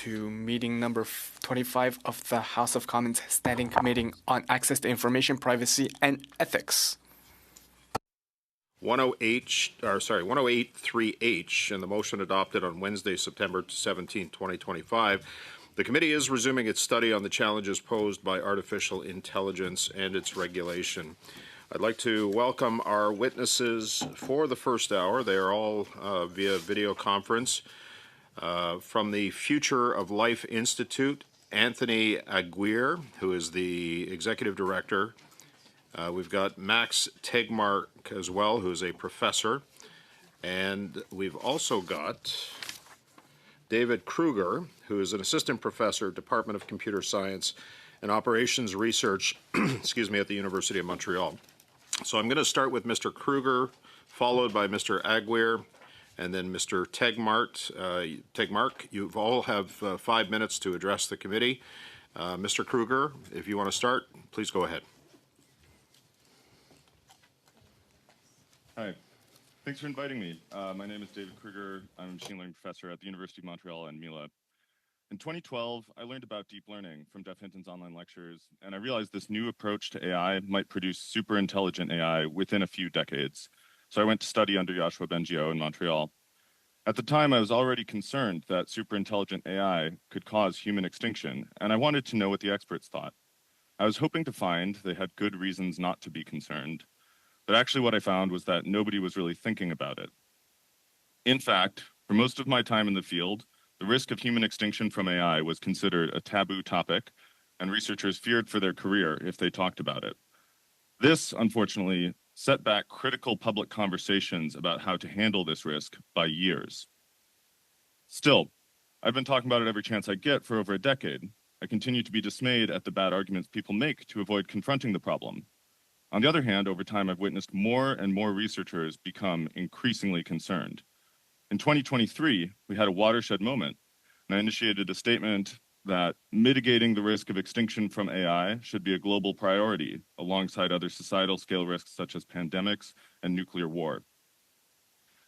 to meeting number 25 of the House of Commons Standing Committee on Access to Information, Privacy, and Ethics. 108.3H, and the motion adopted on Wednesday, September 17, 2025. The committee is resuming its study on the challenges posed by artificial intelligence and its regulation. I'd like to welcome our witnesses for the first hour. They are all via video conference. From the Future of Life Institute, Anthony Aguirre, who is the Executive Director. We've got Max Tegmark as well, who is a professor. And we've also got David Kruger, who is an Assistant Professor, Department of Computer Science and Operations Research, excuse me, at the University of Montreal. So I'm going to start with Mr. Kruger, followed by Mr. Aguirre, and then Mr. Tegmark. You all have 5 minutes to address the committee. Mr. Kruger, if you want to start, please go ahead. Hi. Thanks for inviting me. My name is David Kruger. I'm a machine learning professor at the University of Montreal and Mila. In 2012, I learned about deep learning from Jeff Hinton's online lectures, and I realized this new approach to AI might produce super intelligent AI within a few decades. So I went to study under Yoshua Bengio in Montreal. At the time, I was already concerned that super intelligent AI could cause human extinction, and I wanted to know what the experts thought. I was hoping to find they had good reasons not to be concerned, but actually what I found was that nobody was really thinking about it. In fact, for most of my time in the field, the risk of human extinction from AI was considered a taboo topic, and researchers feared for their career if they talked about it. This, unfortunately, set back critical public conversations about how to handle this risk by years. Still, I've been talking about it every chance I get for over a decade. I continue to be dismayed at the bad arguments people make to avoid confronting the problem. On the other hand, over time, I've witnessed more and more researchers become increasingly concerned. In 2023, we had a watershed moment, and I initiated a statement that mitigating the risk of extinction from AI should be a global priority, alongside other societal scale risks such as pandemics and nuclear war.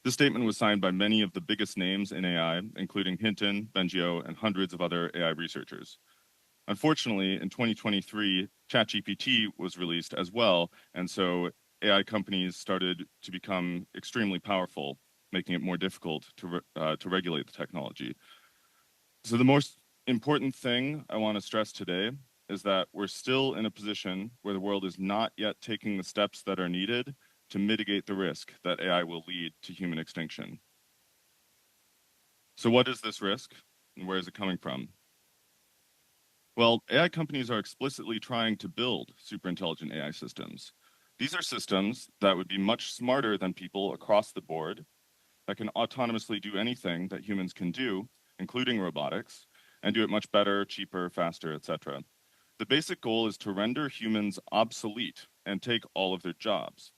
This statement was signed by many of the biggest names in AI, including Hinton, Bengio, and hundreds of other AI researchers. Unfortunately, in 2023, ChatGPT was released as well, and so AI companies started to become extremely powerful, making it more difficult to regulate the technology. So the most important thing I want to stress today is that we're still in a position where the world is not yet taking the steps that are needed to mitigate the risk that AI will lead to human extinction. So what is this risk, and where is it coming from? Well, AI companies are explicitly trying to build superintelligent AI systems. These are systems that would be much smarter than people across the board, that can autonomously do anything that humans can do, including robotics, and do it much better, cheaper, faster, etc. The basic goal is to render humans obsolete and take all of their jobs.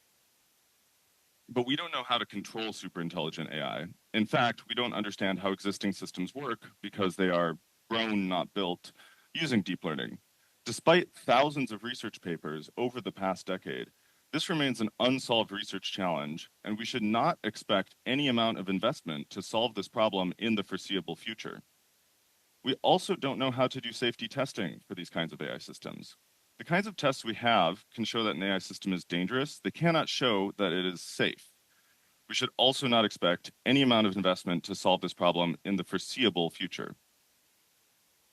But we don't know how to control superintelligent AI. In fact, we don't understand how existing systems work because they are grown, not built, using deep learning. Despite thousands of research papers over the past decade, this remains an unsolved research challenge, and we should not expect any amount of investment to solve this problem in the foreseeable future. We also don't know how to do safety testing for these kinds of AI systems. The kinds of tests we have can show that an AI system is dangerous. They cannot show that it is safe. We should also not expect any amount of investment to solve this problem in the foreseeable future.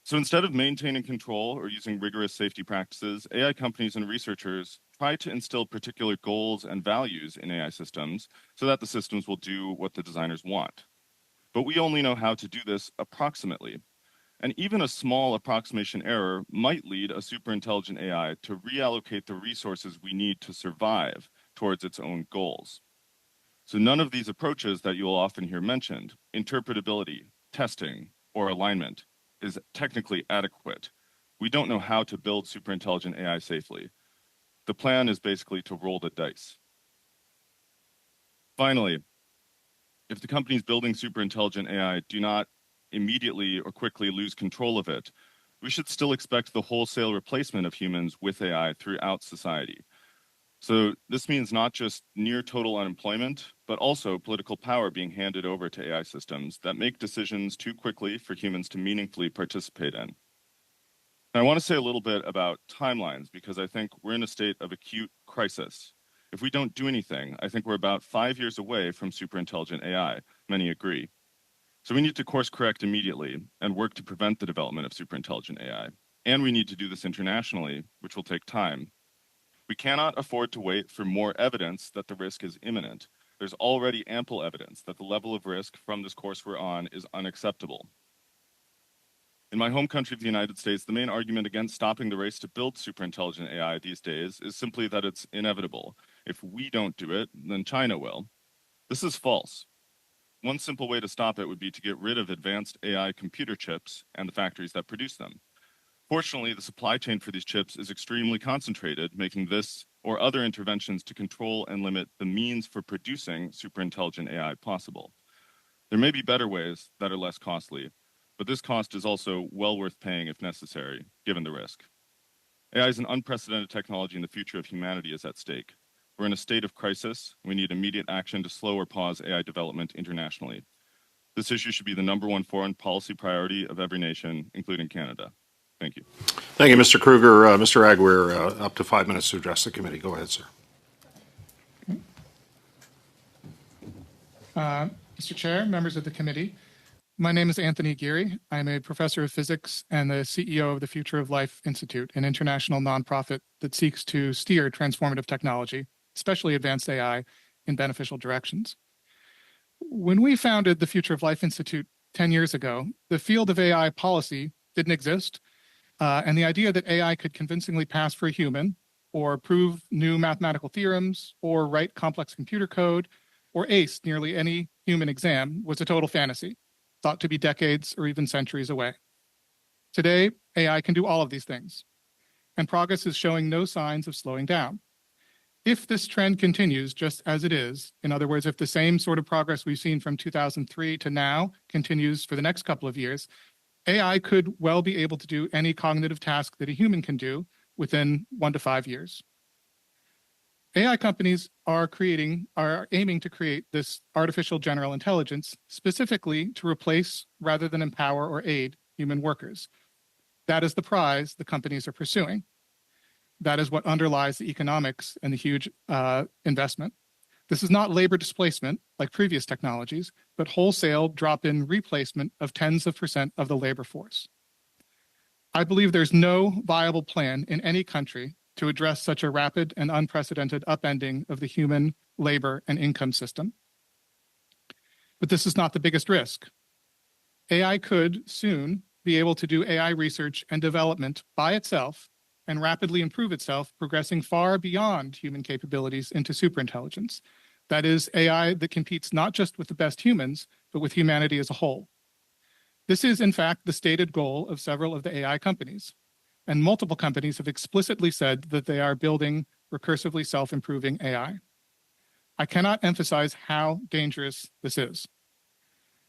So instead of maintaining control or using rigorous safety practices, AI companies and researchers try to instill particular goals and values in AI systems so that the systems will do what the designers want. But we only know how to do this approximately. And even a small approximation error might lead a superintelligent AI to reallocate the resources we need to survive towards its own goals. So none of these approaches that you will often hear mentioned, interpretability, testing, or alignment, is technically adequate. We don't know how to build superintelligent AI safely. The plan is basically to roll the dice. Finally, if the companies building superintelligent AI do not immediately or quickly lose control of it, we should still expect the wholesale replacement of humans with AI throughout society. So this means not just near total unemployment, but also political power being handed over to AI systems that make decisions too quickly for humans to meaningfully participate in. Now, I want to say a little bit about timelines because I think we're in a state of acute crisis. If we don't do anything, I think we're about 5 years away from superintelligent AI. Many agree. So we need to course correct immediately and work to prevent the development of superintelligent AI. And we need to do this internationally, which will take time. We cannot afford to wait for more evidence that the risk is imminent. There's already ample evidence that the level of risk from this course we're on is unacceptable. In my home country of the United States, the main argument against stopping the race to build superintelligent AI these days is simply that it's inevitable. If we don't do it, then China will. This is false. One simple way to stop it would be to get rid of advanced AI computer chips and the factories that produce them. Fortunately, the supply chain for these chips is extremely concentrated, making this or other interventions to control and limit the means for producing superintelligent AI possible. There may be better ways that are less costly, but this cost is also well worth paying if necessary, given the risk. AI is an unprecedented technology and the future of humanity is at stake. We're in a state of crisis. We need immediate action to slow or pause AI development internationally. This issue should be the #1 foreign policy priority of every nation, including Canada. Thank you. Thank you, Mr. Kruger. Mr. Aguirre, up to 5 minutes to address the committee. Go ahead, sir. Mr. Chair, members of the committee, my name is Anthony Geary. I'm a professor of physics and the CEO of the Future of Life Institute, an international nonprofit that seeks to steer transformative technology, especially advanced AI, in beneficial directions. When we founded the Future of Life Institute 10 years ago, the field of AI policy didn't exist. And the idea that AI could convincingly pass for a human, or prove new mathematical theorems, or write complex computer code, or ace nearly any human exam was a total fantasy, thought to be decades or even centuries away. Today, AI can do all of these things, and progress is showing no signs of slowing down. If this trend continues just as it is, in other words, if the same sort of progress we've seen from 2003 to now continues for the next couple of years, AI could well be able to do any cognitive task that a human can do within 1 to 5 years. AI companies are aiming to create this artificial general intelligence specifically to replace rather than empower or aid human workers. That is the prize the companies are pursuing. That is what underlies the economics and the huge investment. This is not labor displacement like previous technologies, but wholesale drop-in replacement of tens of % of the labor force. I believe there's no viable plan in any country to address such a rapid and unprecedented upending of the human labor and income system. But this is not the biggest risk. AI could soon be able to do AI research and development by itself and rapidly improve itself, progressing far beyond human capabilities into superintelligence. That is, AI that competes not just with the best humans, but with humanity as a whole. This is, in fact, the stated goal of several of the AI companies, and multiple companies have explicitly said that they are building recursively self-improving AI. I cannot emphasize how dangerous this is.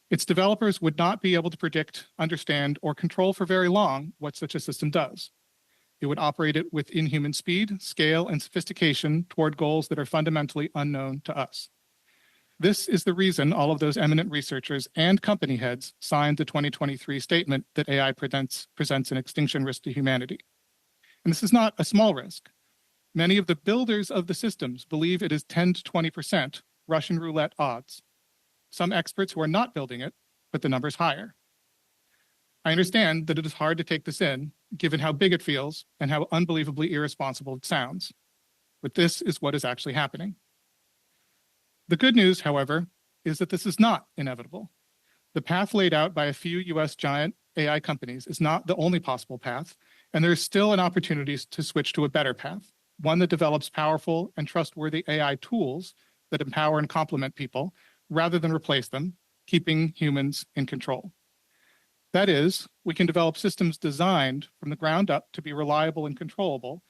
Its developers would not be able to predict, understand, or control for very long what such a system does. It would operate it with inhuman speed, scale, and sophistication toward goals that are fundamentally unknown to us. This is the reason all of those eminent researchers and company heads signed the 2023 statement that AI presents an extinction risk to humanity. And this is not a small risk. Many of the builders of the systems believe it is 10 to 20% Russian roulette odds. Some experts who are not building it, but the number's higher. I understand that it is hard to take this in, given how big it feels and how unbelievably irresponsible it sounds. But this is what is actually happening. The good news, however, is that this is not inevitable. The path laid out by a few US giant AI companies is not the only possible path, and there is still an opportunity to switch to a better path, one that develops powerful and trustworthy AI tools that empower and complement people rather than replace them, keeping humans in control. That is, we can develop systems designed from the ground up to be reliable and controllable,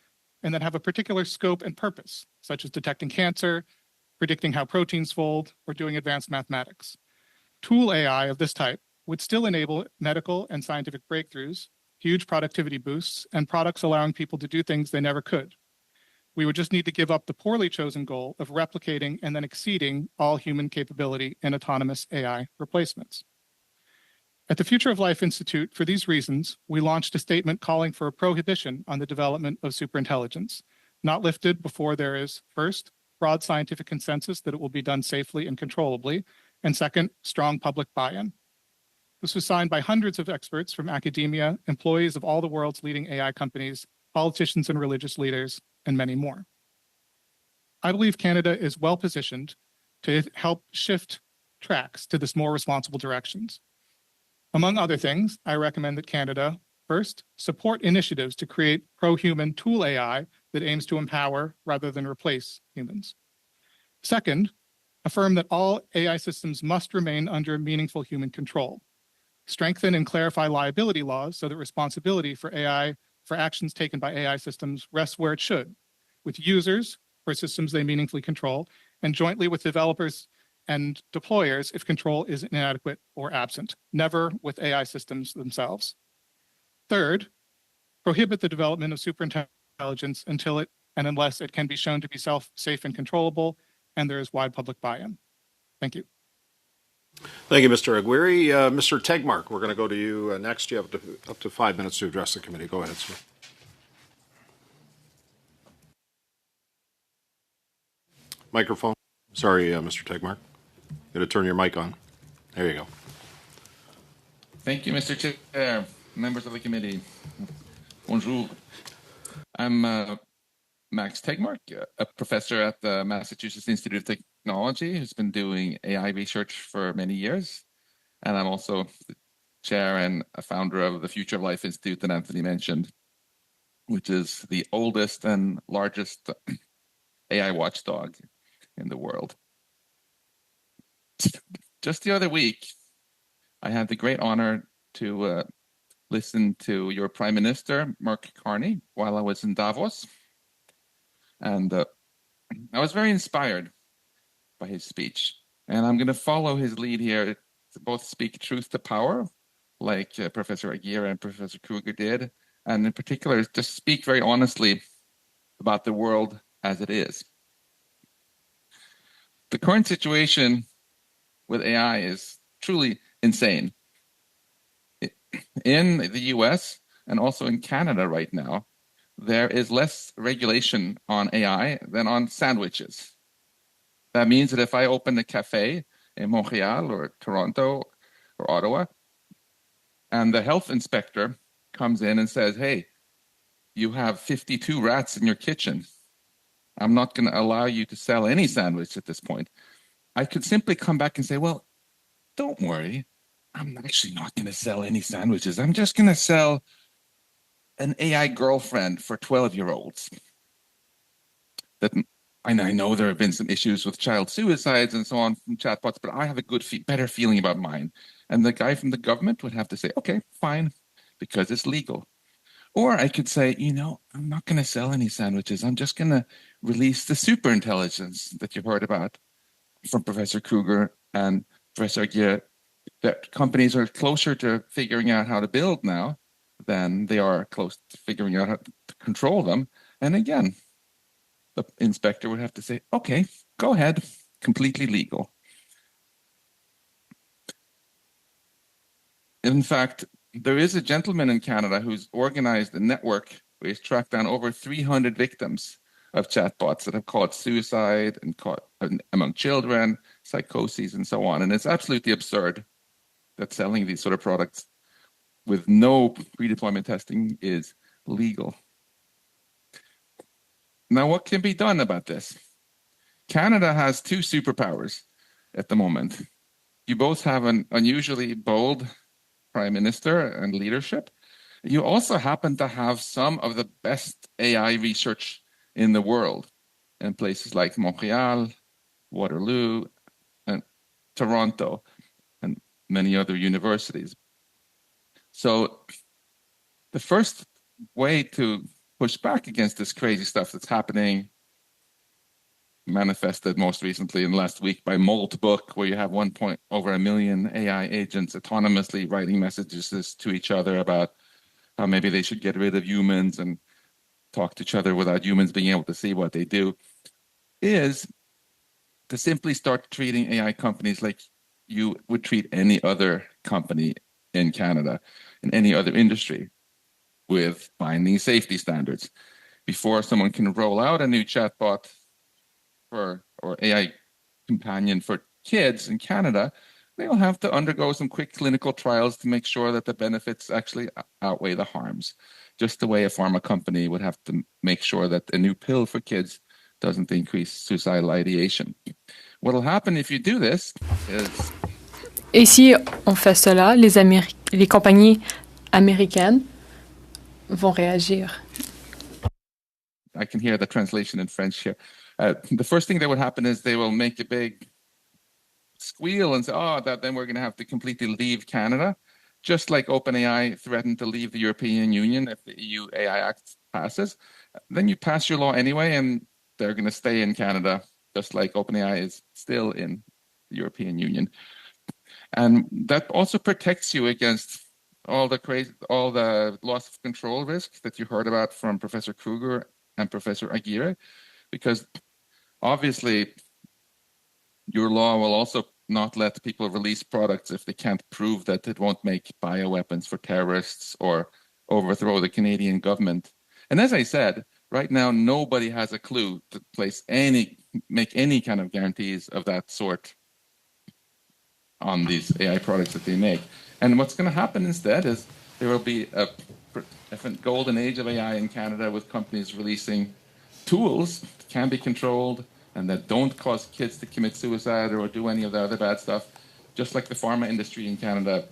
and that have a particular scope and purpose, such as detecting cancer, predicting how proteins fold, or doing advanced mathematics. Tool AI of this type would still enable medical and scientific breakthroughs, huge productivity boosts, and products allowing people to do things they never could. We would just need to give up the poorly chosen goal of replicating and then exceeding all human capability in autonomous AI replacements. At the Future of Life Institute, for these reasons, we launched a statement calling for a prohibition on the development of superintelligence, not lifted before there is, first, broad scientific consensus that it will be done safely and controllably, and second, strong public buy-in. This was signed by hundreds of experts from academia, employees of all the world's leading AI companies, politicians and religious leaders, and many more. I believe Canada is well positioned to help shift tracks to this more responsible directions. Among other things, I recommend that Canada, first, support initiatives to create pro-human tool AI that aims to empower rather than replace humans. Second, affirm that all AI systems must remain under meaningful human control. Strengthen and clarify liability laws so that responsibility for actions taken by AI systems rests where it should, with users for systems they meaningfully control, and jointly with developers and deployers if control is inadequate or absent, never with AI systems themselves. Third, prohibit the development of superintelligence until it and unless it can be shown to be safe and controllable, and there is wide public buy-in. Thank you. Thank you, Mr. Aguirre. Mr. Tegmark, we're going to go to you next. You have up to 5 minutes to address the committee. Go ahead, sir. Microphone. Sorry, Mr. Tegmark. Got to turn your mic on. There you go. Thank you, Mr. Chair, members of the committee. Bonjour. I'm Max Tegmark, a professor at the Massachusetts Institute of Technology who's been doing AI research for many years. And I'm also the chair and a founder of the Future of Life Institute that Anthony mentioned, which is the oldest and largest AI watchdog in the world. Just the other week, I had the great honor to listen to your Prime Minister, Mark Carney, while I was in Davos. And I was very inspired by his speech. And I'm going to follow his lead here to both speak truth to power, like Professor Aguirre and Professor Kruger did, and in particular, just speak very honestly about the world as it is. The current situation with AI is truly insane. In the US and also in Canada right now, there is less regulation on AI than on sandwiches. That means that if I open a cafe in Montreal or Toronto or Ottawa, and the health inspector comes in and says, hey, you have 52 rats in your kitchen, I'm not going to allow you to sell any sandwich at this point. I could simply come back and say, well, don't worry, I'm actually not going to sell any sandwiches. I'm just going to sell an AI girlfriend for 12-year-olds. I know there have been some issues with child suicides and so on from chatbots, but I have a better feeling about mine. And the guy from the government would have to say, okay, fine, because it's legal. Or I could say, I'm not going to sell any sandwiches. I'm just going to release the superintelligence that you've heard about from Professor Kruger and Professor Aguirre, that companies are closer to figuring out how to build now than they are close to figuring out how to control them. And again, the inspector would have to say, okay, go ahead, completely legal. In fact, there is a gentleman in Canada who's organized a network where he's tracked down over 300 victims of chatbots that have caused suicide and among children, psychoses, and so on. And it's absolutely absurd that selling these sort of products with no pre-deployment testing is legal. Now, what can be done about this? Canada has two superpowers at the moment. You both have an unusually bold prime minister and leadership. You also happen to have some of the best AI research in the world in places like Montreal, Waterloo, and Toronto, and many other universities. So the first way to push back against this crazy stuff that's happening, manifested most recently in last week by Moltbook, where you have over 1 million AI agents autonomously writing messages to each other about how maybe they should get rid of humans and talk to each other without humans being able to see what they do, is to simply start treating AI companies like you would treat any other company in Canada, in any other industry, with binding safety standards. Before someone can roll out a new chatbot or AI companion for kids in Canada, they'll have to undergo some quick clinical trials to make sure that the benefits actually outweigh the harms. Just the way a pharma company would have to make sure that a new pill for kids doesn't increase suicidal ideation. What will happen if you do this is... Et si on fait cela, les compagnies américaines vont réagir. I can hear the translation in French here. The first thing that would happen is they will make a big squeal and say, oh, then we're going to have to completely leave Canada, just like OpenAI threatened to leave the European Union if the EU AI Act passes. Then you pass your law anyway, and they're going to stay in Canada, just like OpenAI is still in the European Union. And that also protects you against all the loss of control risk that you heard about from Professor Kruger and Professor Aguirre, because obviously your law will also not let people release products if they can't prove that it won't make bioweapons for terrorists or overthrow the Canadian government. And as I said, right now, nobody has a clue to make any kind of guarantees of that sort on these AI products that they make. And what's going to happen instead is there will be a golden age of AI in Canada with companies releasing tools that can be controlled and that don't cause kids to commit suicide or do any of the other bad stuff, just like the pharma industry in Canada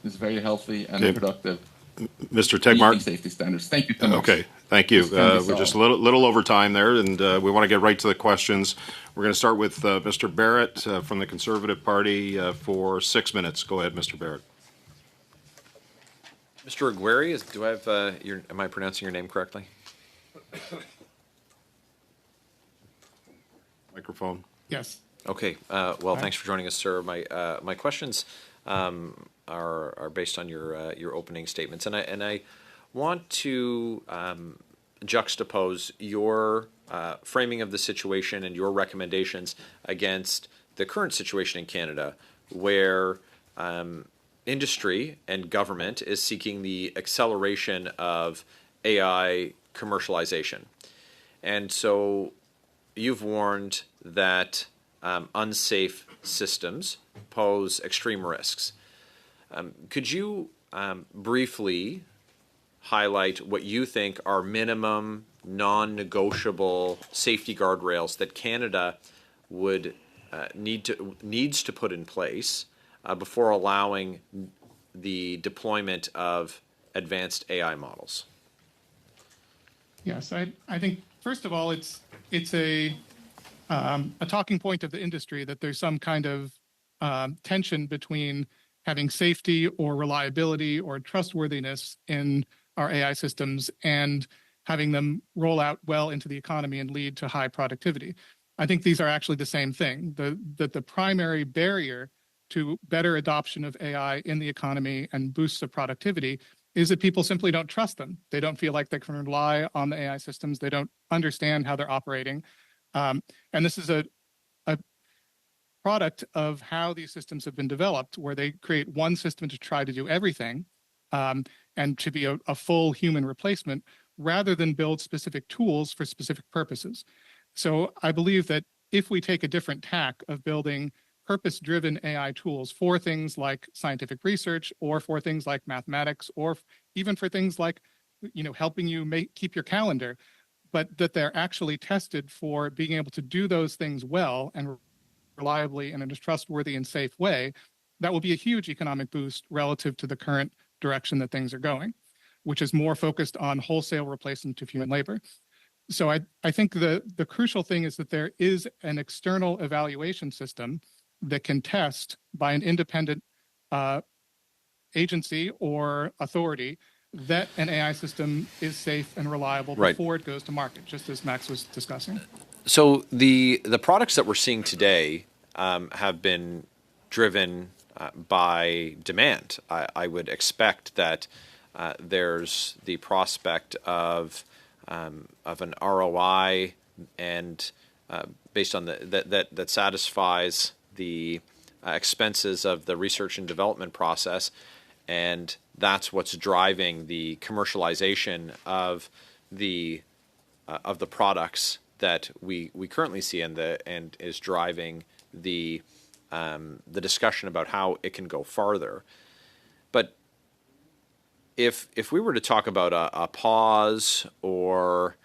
is very healthy and productive. Mr. Tegmark. Safety standards. Thank you so much. Okay, thank you. We're just a little over time there, and we want to get right to the questions. We're going to start with Mr. Barrett from the Conservative Party for 6 minutes. Go ahead, Mr. Barrett. Mr. Aguirre, do I have am I pronouncing your name correctly? Microphone. Yes. Okay. Well, thanks for joining us, sir. My questions are based on your opening statements, and I want to juxtapose your framing of the situation and your recommendations against the current situation in Canada, where industry and government is seeking the acceleration of AI commercialization. And so you've warned that unsafe systems pose extreme risks. Could you briefly highlight what you think are minimum non-negotiable safety guardrails that Canada would needs to put in place before allowing the deployment of advanced AI models? Yes, I think first of all, it's a talking point of the industry that there's some kind of tension between having safety or reliability or trustworthiness in our AI systems and having them roll out well into the economy and lead to high productivity. I think these are actually the same thing. The primary barrier to better adoption of AI in the economy and boosts of productivity is that people simply don't trust them. They don't feel like they can rely on the AI systems. They don't understand how they're operating. And this is a product of how these systems have been developed, where they create one system to try to do everything and to be a full human replacement, rather than build specific tools for specific purposes. So I believe that if we take a different tack of building purpose-driven AI tools for things like scientific research, or for things like mathematics, or even for things like, helping you keep your calendar, but that they're actually tested for being able to do those things well and reliably and in a trustworthy and safe way, that will be a huge economic boost relative to the current direction that things are going, which is more focused on wholesale replacement of human labor. So I think the crucial thing is that there is an external evaluation system that can test by an independent agency or authority that an AI system is safe and reliable before it goes to market, just as Max was discussing. So the products that we're seeing today have been driven by demand. I would expect that there's the prospect of an ROI and based on that satisfies the expenses of the research and development process, and that's what's driving the commercialization of the products that we currently see, and is driving the discussion about how it can go farther. But if we were to talk about a pause or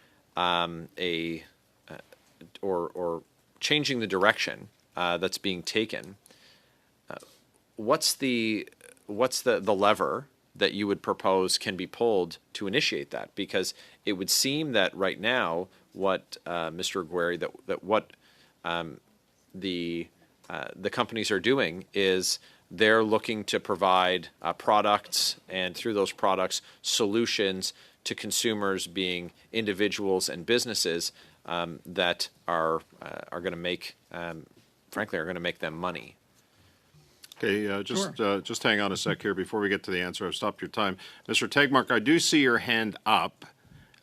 or changing the direction that's being taken, what's the lever that you would propose can be pulled to initiate that? Because it would seem that right now, what Mr. Aguirre, that what the companies are doing is they're looking to provide products, and through those products, solutions to consumers, being individuals and businesses that are going to make, frankly, are going to make them money. Okay, Sure. just hang on a sec here before we get to the answer. I've stopped your time. Mr. Tegmark, I do see your hand up.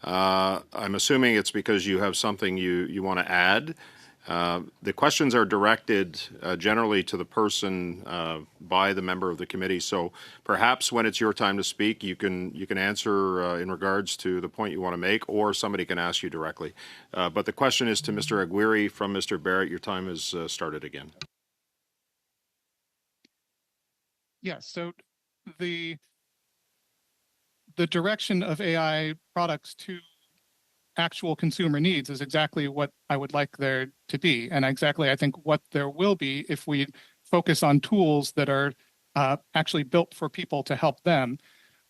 I'm assuming it's because you have something you want to add. The questions are directed generally to the person by the member of the committee. So perhaps when it's your time to speak, you can answer in regards to the point you want to make, or somebody can ask you directly. But the question is to Mr. Aguirre from Mr. Barrett. Your time has started again. Yes. So the direction of AI products to actual consumer needs is exactly what I would like there to be, and exactly I think what there will be if we focus on tools that are actually built for people to help them.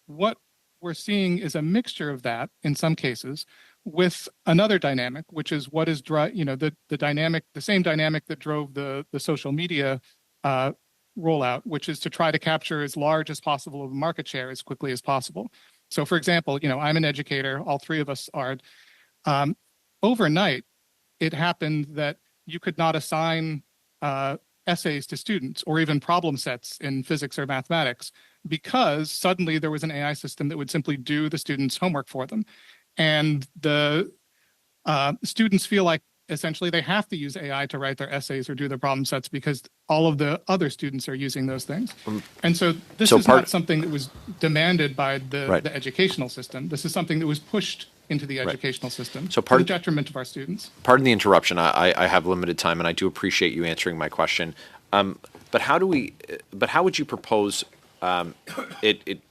What we're seeing is a mixture of that in some cases with another dynamic, which is what is the same dynamic that drove the social media rollout, which is to try to capture as large as possible of a market share as quickly as possible. So, for example, I'm an educator. All three of us are. Overnight, it happened that you could not assign essays to students or even problem sets in physics or mathematics because suddenly there was an AI system that would simply do the students' homework for them. And the students feel like essentially they have to use AI to write their essays or do their problem sets because all of the other students are using those things. And so this is not something that was demanded by the educational system. This is something that was pushed into the educational system to the detriment of our students. Pardon the interruption. I have limited time, and I do appreciate you answering my question. But how would you propose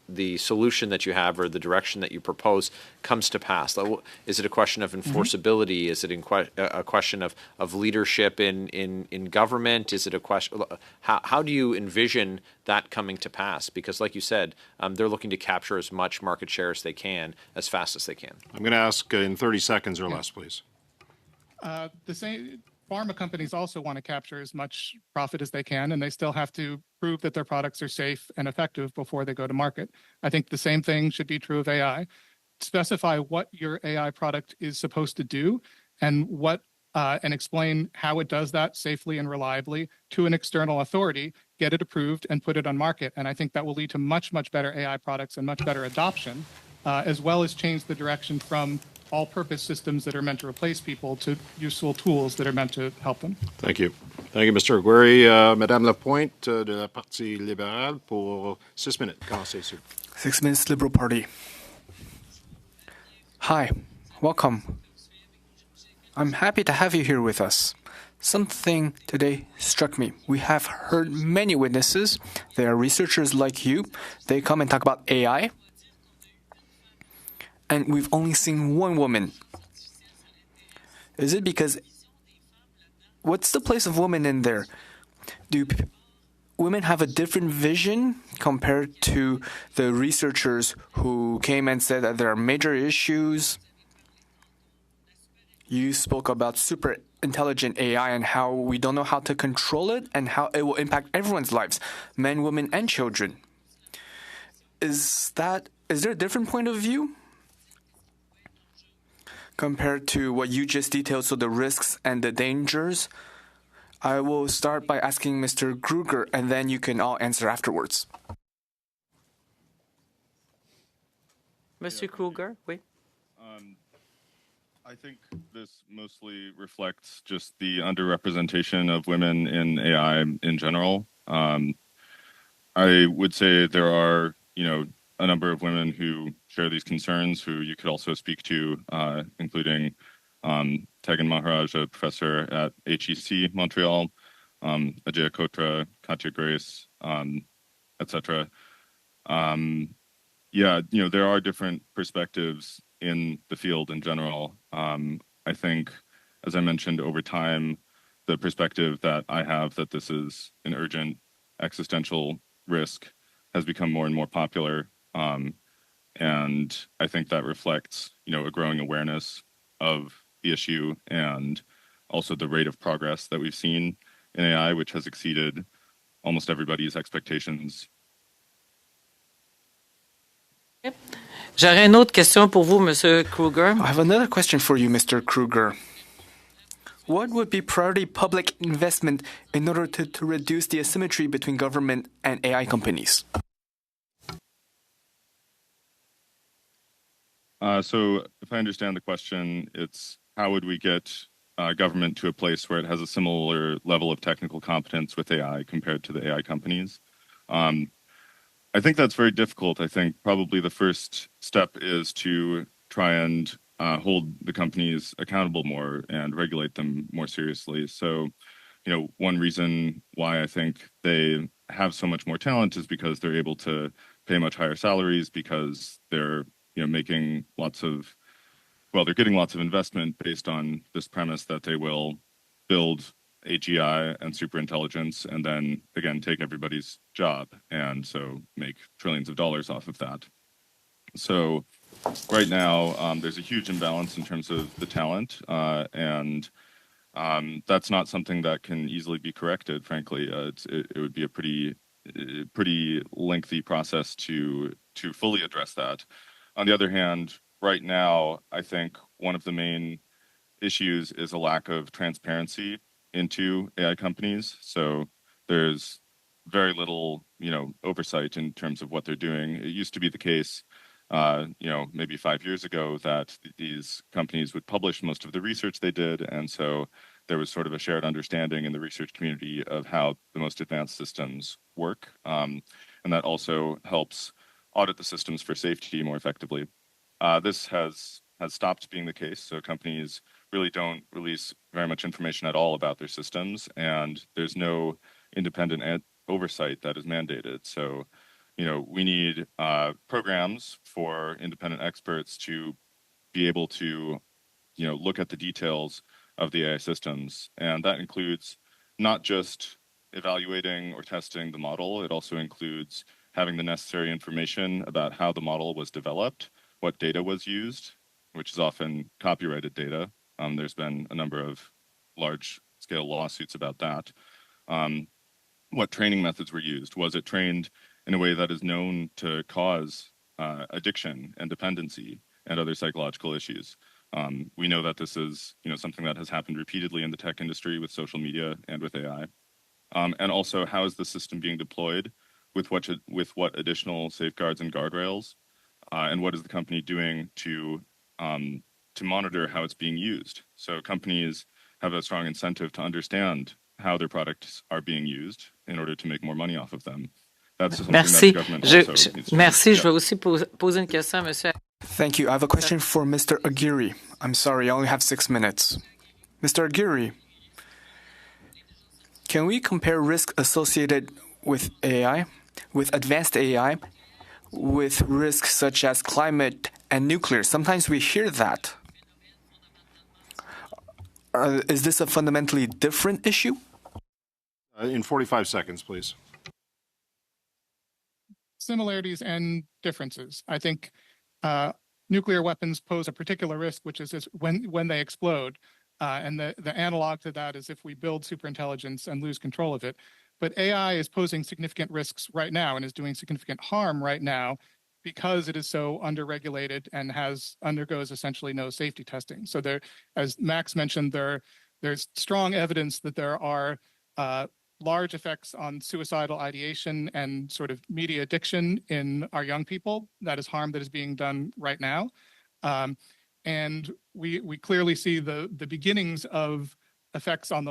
the solution that you have, or the direction that you propose, comes to pass? Is it a question of enforceability? Is it a question of leadership in government? Is it a question? How do you envision that coming to pass? Because, like you said, they're looking to capture as much market share as they can, as fast as they can. I'm going to ask in 30 seconds or less, please. The same. Pharma companies also want to capture as much profit as they can, and they still have to prove that their products are safe and effective before they go to market. I think the same thing should be true of AI. Specify what your AI product is supposed to do and explain how it does that safely and reliably to an external authority, get it approved, and put it on market. And I think that will lead to much, much better AI products and much better adoption, as well as change the direction from all-purpose systems that are meant to replace people to useful tools that are meant to help them. Thank you. Thank you, Mr. Aguirre. Madame Lapointe de la Parti libéral pour 6 minutes. Commencez, sir. 6 minutes, Liberal Party. Hi, welcome. I'm happy to have you here with us. Something today struck me. We have heard many witnesses. They are researchers like you. They come and talk about AI. And we've only seen one woman. Is it because... What's the place of women in there? Do women have a different vision compared to the researchers who came and said that there are major issues? You spoke about super intelligent AI and how we don't know how to control it and how it will impact everyone's lives, men, women, and children. Is there a different point of view compared to what you just detailed, so the risks and the dangers? I will start by asking Mr. Kruger, and then you can all answer afterwards. Monsieur Kruger, oui. I think this mostly reflects just the underrepresentation of women in AI in general. I would say there are, a number of women who share these concerns who you could also speak to, including Tegan Maharaj, a professor at HEC Montreal, Ajay Kotra, Katya Grace, etc. Yeah, there are different perspectives in the field in general. I think, as I mentioned, over time, the perspective that I have that this is an urgent existential risk has become more and more popular. And I think that reflects, a growing awareness of the issue and also the rate of progress that we've seen in AI, which has exceeded almost everybody's expectations. J'aurais une autre question pour vous, Monsieur Kruger. I have another question for you, Mr. Kruger. What would be priority public investment in order to reduce the asymmetry between government and AI companies? So if I understand the question, it's how would we get government to a place where it has a similar level of technical competence with AI compared to the AI companies? I think that's very difficult. I think probably the first step is to try and hold the companies accountable more and regulate them more seriously. So, one reason why I think they have so much more talent is because they're able to pay much higher salaries because they're, making they're getting lots of investment based on this premise that they will build AGI and superintelligence and then again take everybody's job and so make trillions of dollars off of that. So right now there's a huge imbalance in terms of the talent and that's not something that can easily be corrected, frankly. It would be a pretty lengthy process to fully address that. On the other hand, right now I think one of the main issues is a lack of transparency into AI companies. So there's very little, oversight in terms of what they're doing. It used to be the case, maybe 5 years ago that these companies would publish most of the research they did. And so there was sort of a shared understanding in the research community of how the most advanced systems work. And that also helps audit the systems for safety more effectively. This has stopped being the case. So companies really don't release very much information at all about their systems, and there's no independent oversight that is mandated. So, we need programs for independent experts to be able to, look at the details of the AI systems. And that includes not just evaluating or testing the model, it also includes having the necessary information about how the model was developed, what data was used, which is often copyrighted data. There's been a number of large-scale lawsuits about that. What training methods were used? Was it trained in a way that is known to cause addiction and dependency and other psychological issues? We know that this is, something that has happened repeatedly in the tech industry with social media and with AI. And also, how is the system being deployed? With what additional safeguards and guardrails? And what is the company doing to monitor how it's being used? So companies have a strong incentive to understand how their products are being used in order to make more money off of them. That's something that the government also needs to Merci. do. Je vais aussi poser une question à monsieur. Thank you. I have a question for Mr. Aguirre. I'm sorry, I only have 6 minutes. Mr. Aguirre, can we compare risk associated with AI, with advanced AI, with risks such as climate and nuclear? Sometimes we hear that. Is this a fundamentally different issue? In 45 seconds, please. Similarities and differences. I think nuclear weapons pose a particular risk, which is when they explode. And the analog to that is if we build superintelligence and lose control of it. But AI is posing significant risks right now and is doing significant harm right now because it is so underregulated and undergoes essentially no safety testing. So there, as Max mentioned, there's strong evidence that there are large effects on suicidal ideation and sort of media addiction in our young people. That is harm that is being done right now. and we clearly see the beginnings of effects on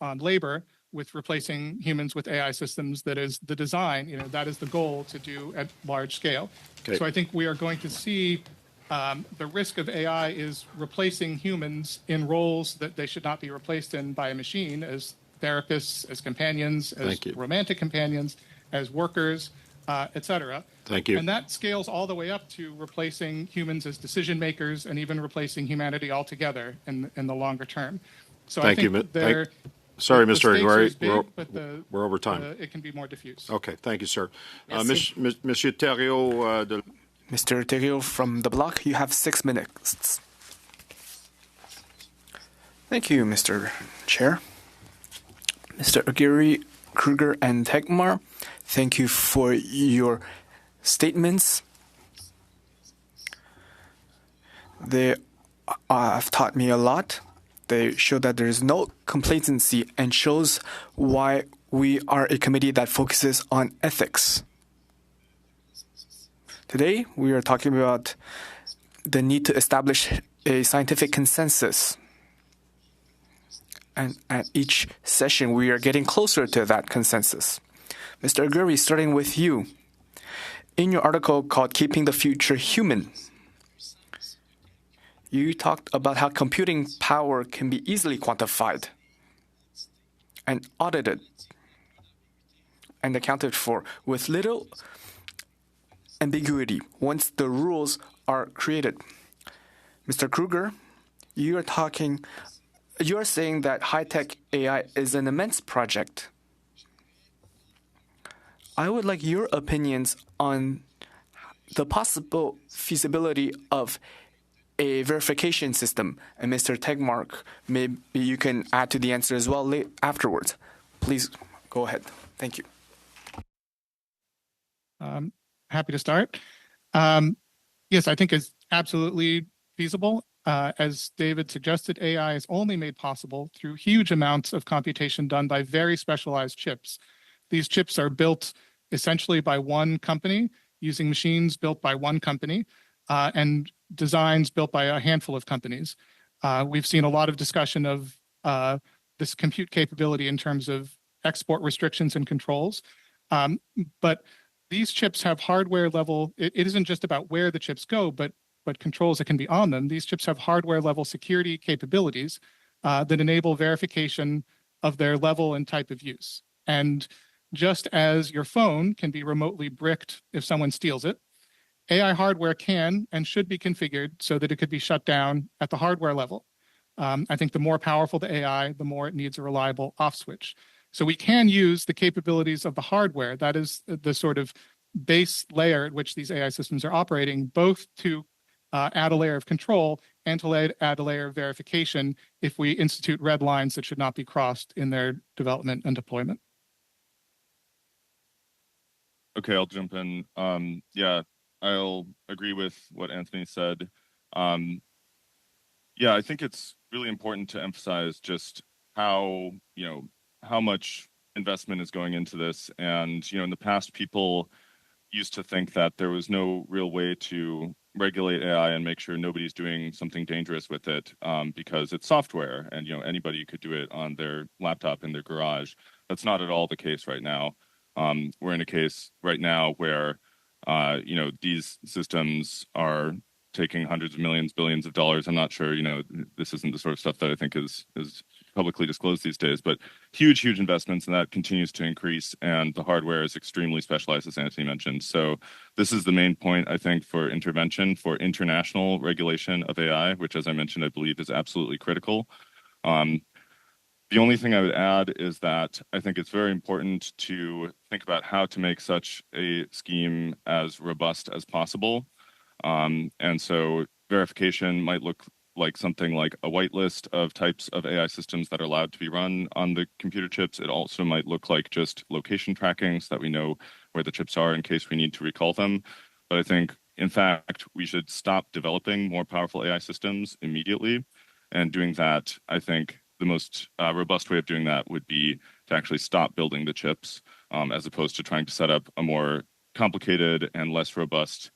on labor with replacing humans with AI systems. That is the design, that is the goal to do at large scale. Okay. So I think we are going to see the risk of AI is replacing humans in roles that they should not be replaced in by a machine, as therapists, as companions, as romantic companions, as workers, etc. Thank you. And that scales all the way up to replacing humans as decision makers and even replacing humanity altogether in the longer term. So Thank I think you. Sorry, Mr. Aguirre, we're over time. It can be more diffuse. Okay, thank you, sir. Merci. Monsieur Thériault, Mr. Thériault from the block, you have 6 minutes. Thank you, Mr. Chair. Mr. Aguirre, Kruger, and Tegmar, thank you for your statements. They have taught me a lot. They show that there is no complacency and shows why we are a committee that focuses on ethics. Today, we are talking about the need to establish a scientific consensus. And at each session, we are getting closer to that consensus. Mr. Aguirre, starting with you. In your article called Keeping the Future Human, you talked about how computing power can be easily quantified and audited and accounted for with little ambiguity once the rules are created. Mr. Kruger, you are saying that high-tech AI is an immense project. I would like your opinions on the possible feasibility of a verification system. And Mr. Tegmark, maybe you can add to the answer as well afterwards. Please go ahead. Thank you. Happy to start. Yes, I think it's absolutely feasible. As David suggested, AI is only made possible through huge amounts of computation done by very specialized chips. These chips are built essentially by one company, using machines built by one company, and designs built by a handful of companies. We've seen a lot of discussion of this compute capability in terms of export restrictions and controls. But these chips have hardware level, it isn't just about where the chips go, but controls that can be on them. These chips have hardware level security capabilities that enable verification of their level and type of use. And just as your phone can be remotely bricked if someone steals it, AI hardware can and should be configured so that it could be shut down at the hardware level. I think the more powerful the AI, the more it needs a reliable off switch. So we can use the capabilities of the hardware, that is the sort of base layer at which these AI systems are operating, both to add a layer of control and to add a layer of verification if we institute red lines that should not be crossed in their development and deployment. Okay, I'll jump in. Yeah, I'll agree with what Anthony said. Yeah, I think it's really important to emphasize just how much investment is going into this. And, in the past, people used to think that there was no real way to regulate AI and make sure nobody's doing something dangerous with it because it's software and, anybody could do it on their laptop in their garage. That's not at all the case right now. We're in a case right now where, these systems are taking hundreds of millions, billions of dollars. I'm not sure, this isn't the sort of stuff that I think is publicly disclosed these days, but huge investments, and that continues to increase. And the hardware is extremely specialized, as Anthony mentioned. So this is the main point, I think, for intervention, for international regulation of AI, which, as I mentioned, I believe is absolutely critical. The only thing I would add is that I think it's very important to think about how to make such a scheme as robust as possible. And so verification might look like something like a whitelist of types of AI systems that are allowed to be run on the computer chips. It also might look like just location tracking so that we know where the chips are in case we need to recall them. But I think, in fact, we should stop developing more powerful AI systems immediately. And doing that, I think the most robust way of doing that would be to actually stop building the chips as opposed to trying to set up a more complicated and less robust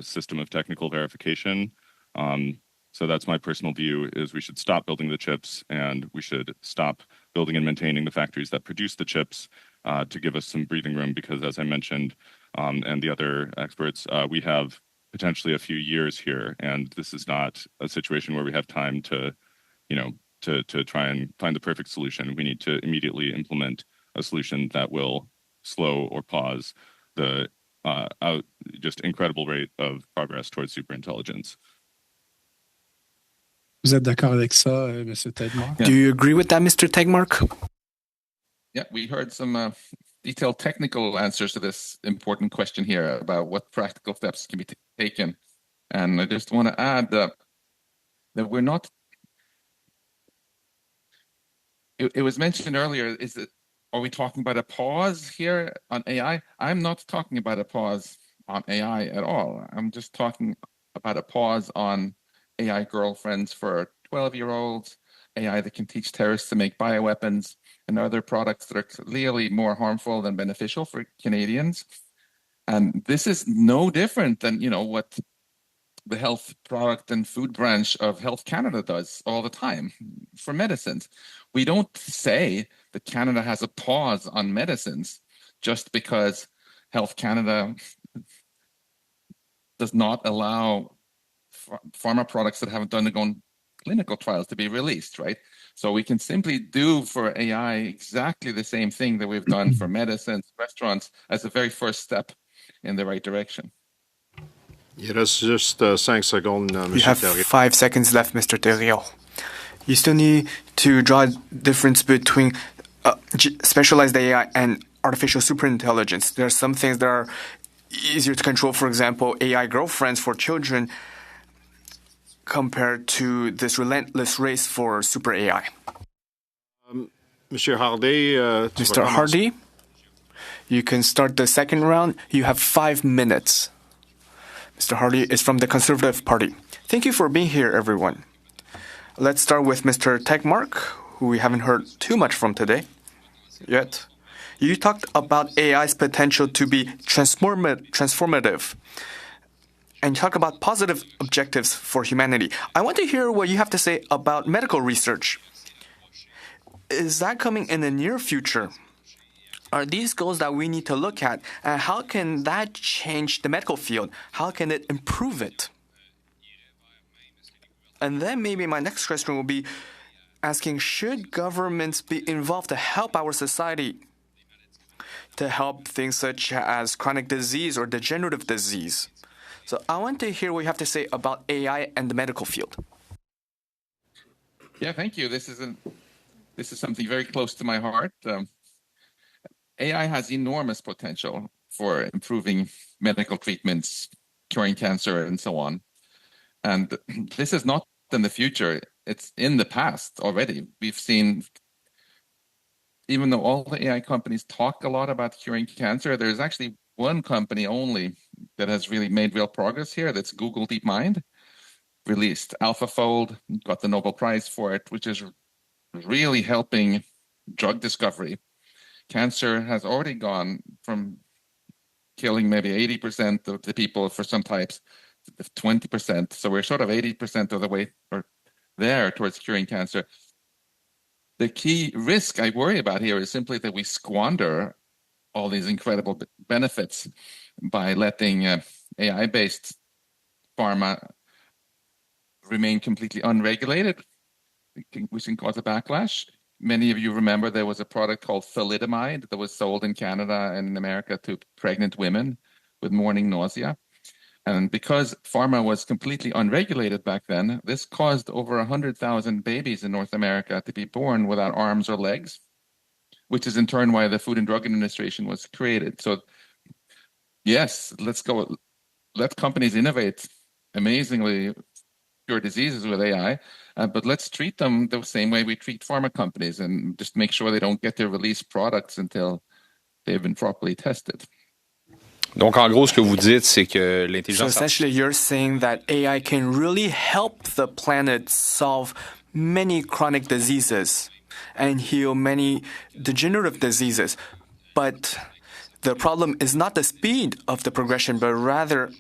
system of technical verification. So that's my personal view, is we should stop building the chips, and we should stop building and maintaining the factories that produce the chips to give us some breathing room, because as I mentioned, and the other experts, we have potentially a few years here, and this is not a situation where we have time to, to try and find the perfect solution. We need to immediately implement a solution that will slow or pause the just incredible rate of progress towards superintelligence. Vous êtes d'accord avec ça, Monsieur Tegmark? Do you agree with that, Mr. Tegmark? Yeah, we heard some detailed technical answers to this important question here about what practical steps can be taken. And I just want to add that we're not. It was mentioned earlier, are we talking about a pause here on AI? I'm not talking about a pause on AI at all. I'm just talking about a pause on AI girlfriends for 12-year-olds, AI that can teach terrorists to make bioweapons, and other products that are clearly more harmful than beneficial for Canadians. And this is no different than, what the health product and food branch of Health Canada does all the time for medicines. We don't say that Canada has a pause on medicines just because Health Canada does not allow pharma products that haven't undergone clinical trials to be released, right? So we can simply do for AI exactly the same thing that we've done for medicines, restaurants, as a very first step in the right direction. Il reste juste 5 secondes, You have 5 seconds left, Mr. Thériault. You still need to draw a difference between specialized AI and artificial superintelligence. There are some things that are easier to control, for example, AI girlfriends for children, compared to this relentless race for super AI. Monsieur Hardy, Mr. Hardy, you can start the second round. You have 5 minutes. Mr. Hardy is from the Conservative Party. Thank you for being here, everyone. Let's start with Mr. Tegmark, who we haven't heard too much from today yet. You talked about AI's potential to be transformative. And talk about positive objectives for humanity. I want to hear what you have to say about medical research. Is that coming in the near future? Are these goals that we need to look at? And how can that change the medical field? How can it improve it? And then maybe my next question will be asking, should governments be involved to help our society? To help things such as chronic disease or degenerative disease? So I want to hear what you have to say about AI and the medical field. Yeah, thank you. This is something very close to my heart. AI has enormous potential for improving medical treatments, curing cancer, and so on. And this is not in the future. It's in the past already. We've seen, even though all the AI companies talk a lot about curing cancer, there's actually one company only that has really made real progress here. That's Google DeepMind, released AlphaFold, got the Nobel Prize for it, which is really helping drug discovery. Cancer has already gone from killing maybe 80% of the people for some types to 20%. So we're sort of 80% of the way or there towards curing cancer. The key risk I worry about here is simply that we squander all these incredible benefits by letting AI-based pharma remain completely unregulated, which can cause a backlash. Many of you remember there was a product called thalidomide that was sold in Canada and in America to pregnant women with morning nausea. And because pharma was completely unregulated back then, this caused over 100,000 babies in North America to be born without arms or legs, which is in turn why the Food and Drug Administration was created. So yes, let companies innovate amazingly cure diseases with AI, but let's treat them the same way we treat pharma companies and just make sure they don't get to release products until they've been properly tested. Donc, en gros, ce que vous dites, c'est que l'intelligence So essentially, you're saying that AI can really help the planet solve many chronic diseases and heal many degenerative diseases. But the problem is not the speed of the progression, but rather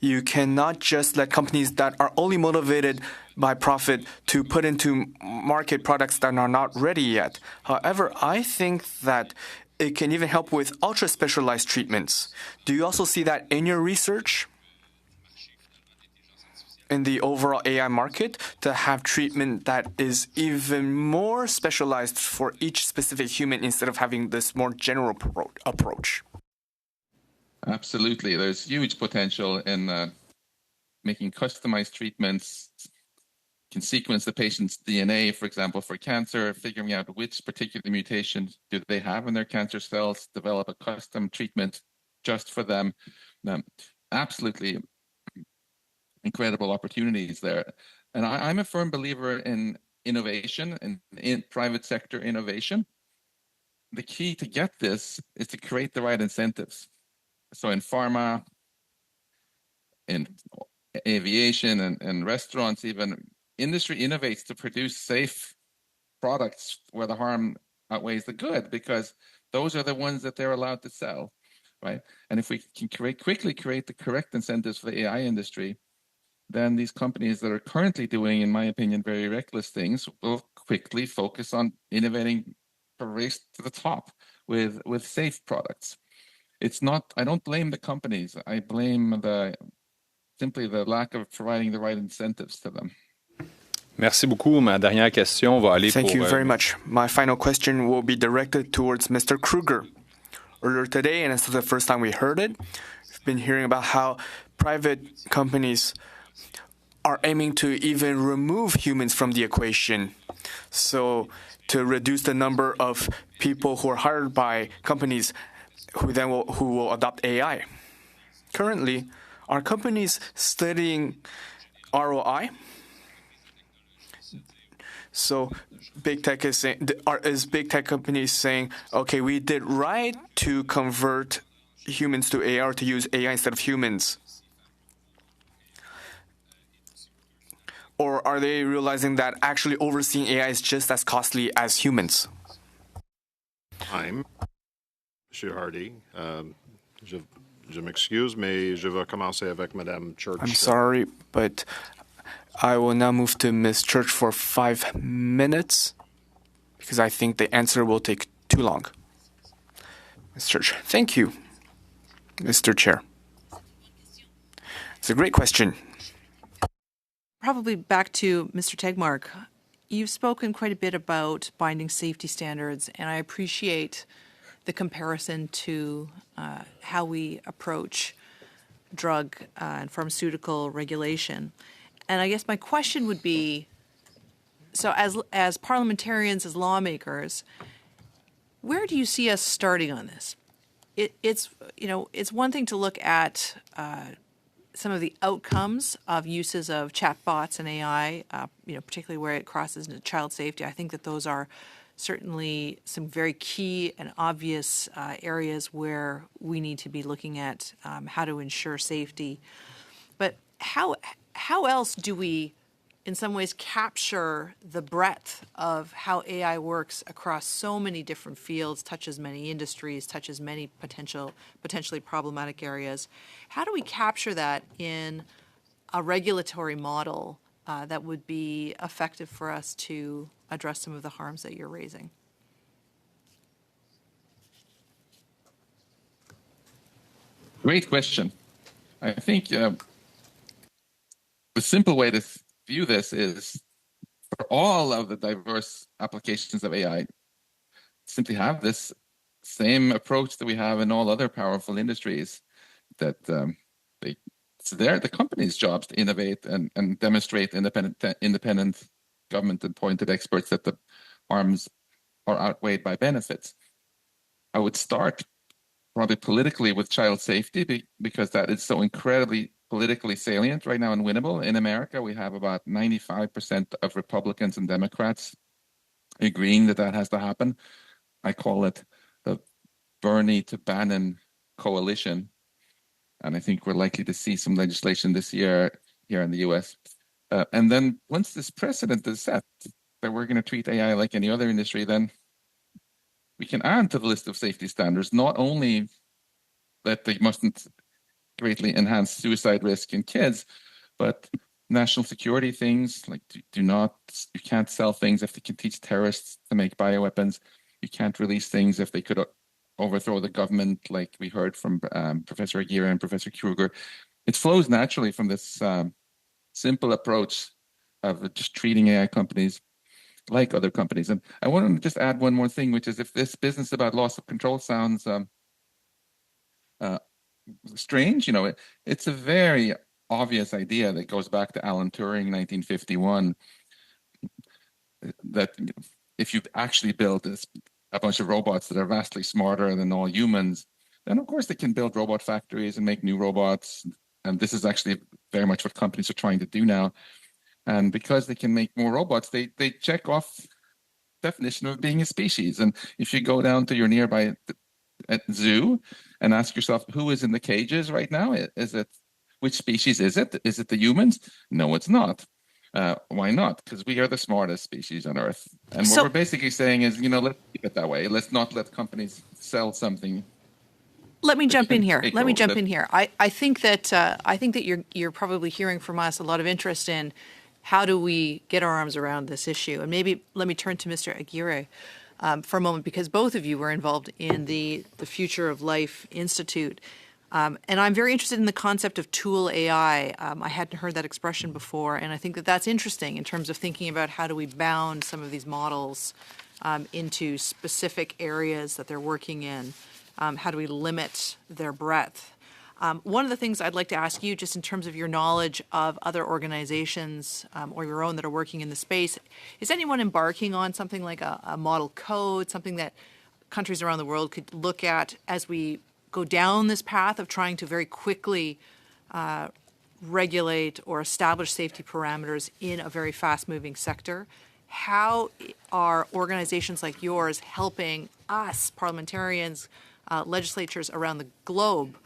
You cannot just let companies that are only motivated by profit to put into market products that are not ready yet. However, I think that it can even help with ultra-specialized treatments. Do you also see that in your research? In the overall AI market, to have treatment that is even more specialized for each specific human instead of having this more general approach? Absolutely. There's huge potential in making customized treatments. You can sequence the patient's DNA, for example, for cancer, figuring out which particular mutations do they have in their cancer cells, develop a custom treatment just for them. Absolutely incredible opportunities there. And I'm a firm believer in innovation and in private sector innovation. The key to get this is to create the right incentives. So in pharma, in aviation and restaurants, even industry innovates to produce safe products where the harm outweighs the good, because those are the ones that they're allowed to sell, right? And if we can quickly create the correct incentives for the AI industry, then these companies that are currently doing, in my opinion, very reckless things will quickly focus on innovating a race to the top with safe products. It's not, I don't blame the companies. I blame simply the lack of providing the right incentives to them. Merci beaucoup. Ma dernière question va aller Thank pour... you very much. My final question will be directed towards Mr. Kruger. Earlier today, and it's the first time we heard it, we've been hearing about how private companies are aiming to even remove humans from the equation. So to reduce the number of people who are hired by companies who will adopt AI. Currently, are companies studying ROI? So big tech is saying, is big tech companies saying, okay, we did right to convert humans to AI or to use AI instead of humans? Or are they realizing that actually overseeing AI is just as costly as humans? I'm Monsieur Hardy. Je m'excuse, mais je vais commencer avec Madame Church. I'm sorry, but I will now move to Ms. Church for 5 minutes because I think the answer will take too long. Ms. Church, thank you, Mr. Chair. It's a great question. Probably back to Mr. Tegmark. You've spoken quite a bit about binding safety standards, and I appreciate the comparison to how we approach drug and pharmaceutical regulation. And I guess my question would be, so as parliamentarians, as lawmakers, where do you see us starting on this? It's one thing to look at some of the outcomes of uses of chatbots and AI, particularly where it crosses into child safety. I think that those are certainly some very key and obvious areas where we need to be looking at how to ensure safety. But how else do we, in some ways, capture the breadth of how AI works across so many different fields, touches many industries, touches many potentially problematic areas? How do we capture that in a regulatory model that would be effective for us to address some of the harms that you're raising? Great question. I think the simple way to view this is, for all of the diverse applications of AI, simply have this same approach that we have in all other powerful industries, that it's the company's jobs to innovate and demonstrate independent government-appointed experts that the harms are outweighed by benefits. I would start probably politically with child safety because that is so incredibly politically salient right now and winnable. In America, we have about 95% of Republicans and Democrats agreeing that that has to happen. I call it the Bernie to Bannon coalition. And I think we're likely to see some legislation this year here in the US. And then once this precedent is set that we're going to treat AI like any other industry, then we can add to the list of safety standards, not only that they mustn't greatly enhance suicide risk in kids, but national security things like you can't sell things if they can teach terrorists to make bioweapons. You can't release things if they could overthrow the government, like we heard from Professor Aguirre and Professor Kruger. It flows naturally from this simple approach of just treating AI companies like other companies. And I want to just add one more thing, which is if this business about loss of control sounds strange, it's a very obvious idea that goes back to Alan Turing, 1951, that if you actually build a bunch of robots that are vastly smarter than all humans, then of course they can build robot factories and make new robots. And this is actually very much what companies are trying to do now. And because they can make more robots, they check off definition of being a species. And if you go down to your nearby zoo and ask yourself, who is in the cages right now? Which species is it? Is it the humans? No, it's not. Why not? Because we are the smartest species on Earth. And what we're basically saying is, let's keep it that way. Let's not let companies sell something. Let me jump in here. I think that you're probably hearing from us a lot of interest in how do we get our arms around this issue. And maybe let me turn to Mr. Aguirre for a moment, because both of you were involved in the Future of Life Institute. And I'm very interested in the concept of tool AI. I hadn't heard that expression before, and I think that that's interesting in terms of thinking about how do we bound some of these models into specific areas that they're working in. How do we limit their breadth? One of the things I'd like to ask you, just in terms of your knowledge of other organizations or your own that are working in the space, is anyone embarking on something like a model code, something that countries around the world could look at as we go down this path of trying to very quickly regulate or establish safety parameters in a very fast-moving sector? How are organizations like yours helping us, parliamentarians, legislatures around the globe,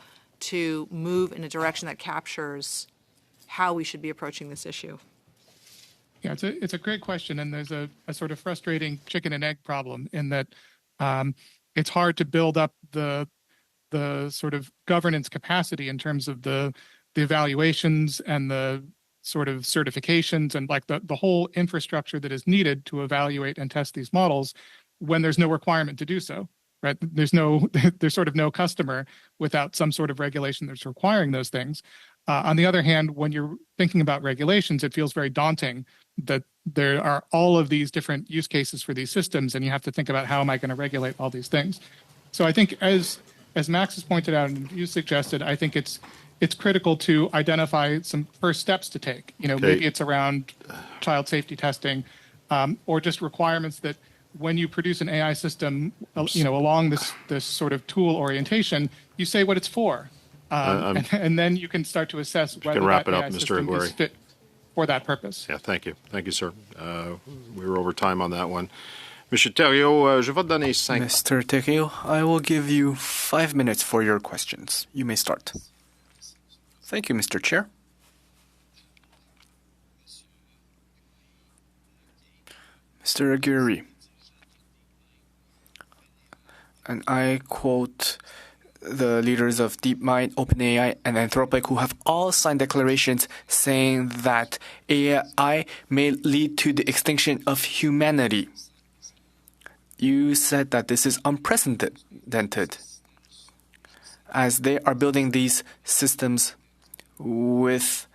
to move in a direction that captures how we should be approaching this issue? Yeah, it's a great question, and there's a sort of frustrating chicken and egg problem in that it's hard to build up the sort of governance capacity in terms of the evaluations and the sort of certifications and like the whole infrastructure that is needed to evaluate and test these models when there's no requirement to do so. Right? There's sort of no customer without some sort of regulation that's requiring those things. On the other hand, when you're thinking about regulations, it feels very daunting that there are all of these different use cases for these systems, and you have to think about how am I going to regulate all these things. So I think as Max has pointed out and you suggested, I think it's critical to identify some first steps to take. Maybe it's around child safety testing or just requirements that when you produce an AI system, along this sort of tool orientation, you say what it's for, and then you can start to assess whether that AI system is fit for that purpose. Yeah, thank you, sir. We were over time on that one. Mr. Thériault, je vais te donner 5. Mr. Thériault, I will give you 5 minutes for your questions. You may start. Thank you, Mr. Chair. Mr. Aguirre, and I quote the leaders of DeepMind, OpenAI, and Anthropic, who have all signed declarations saying that AI may lead to the extinction of humanity. You said that this is unprecedented, as they are building these systems with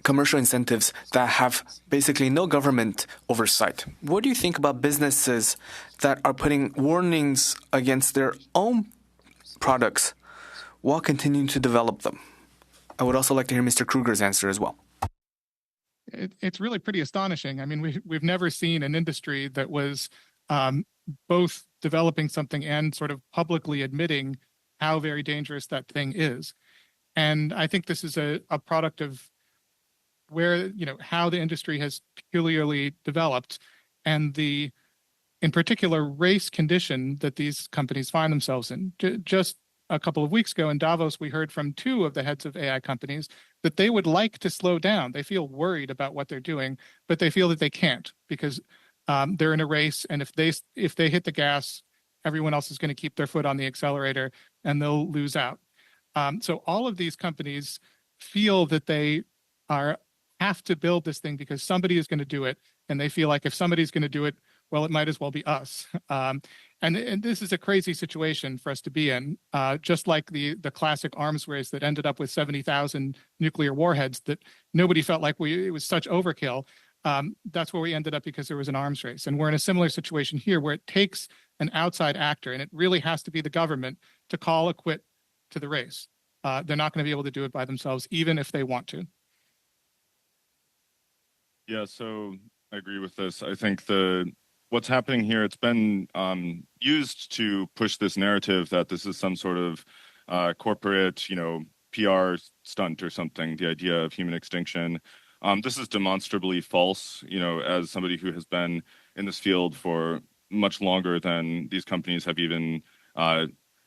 commercial incentives that have basically no government oversight. What do you think about businesses that are putting warnings against their own products while continuing to develop them? I would also like to hear Mr. Kruger's answer as well. It's really pretty astonishing. I mean, we've never seen an industry that was both developing something and sort of publicly admitting how very dangerous that thing is. And I think this is a product of where, how the industry has peculiarly developed and in particular, race condition that these companies find themselves in. Just a couple of weeks ago in Davos, we heard from 2 of the heads of AI companies that they would like to slow down. They feel worried about what they're doing, but they feel that they can't because they're in a race, and if they hit the gas, everyone else is going to keep their foot on the accelerator, and they'll lose out. So all of these companies feel that they have to build this thing because somebody is going to do it, and they feel like if somebody's going to do it, well, it might as well be us. And this is a crazy situation for us to be in, just like the classic arms race that ended up with 70,000 nuclear warheads that nobody felt like it was such overkill. That's where we ended up because there was an arms race. And we're in a similar situation here where it takes an outside actor, and it really has to be the government, to call a quit to the race. They're not going to be able to do it by themselves, even if they want to. Yeah, so I agree with this. I think what's happening here, it's been used to push this narrative that this is some sort of corporate, PR stunt or something, the idea of human extinction. This is demonstrably false, as somebody who has been in this field for much longer than these companies have even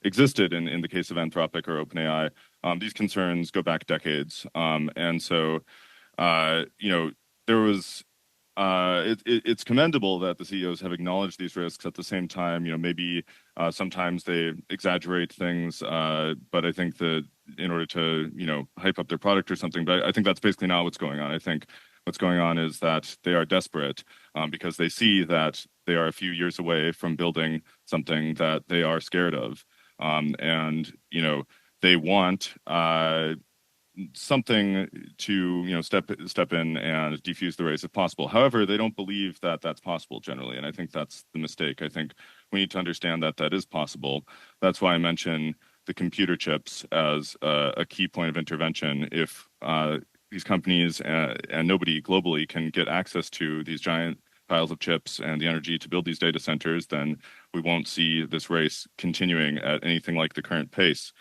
existed in the case of Anthropic or OpenAI. These concerns go back decades. And so, there was it's commendable that the CEOs have acknowledged these risks. At the same time, maybe sometimes they exaggerate things, but I think that in order to, hype up their product or something, but I think that's basically not what's going on. I think what's going on is that they are desperate because they see that they are a few years away from building something that they are scared of. And, they want something to step in and defuse the race if possible. However, they don't believe that that's possible generally, and I think that's the mistake. I think we need to understand that that is possible. That's why I mention the computer chips as a key point of intervention. If these companies and nobody globally can get access to these giant piles of chips and the energy to build these data centers, then we won't see this race continuing at anything like the current pace.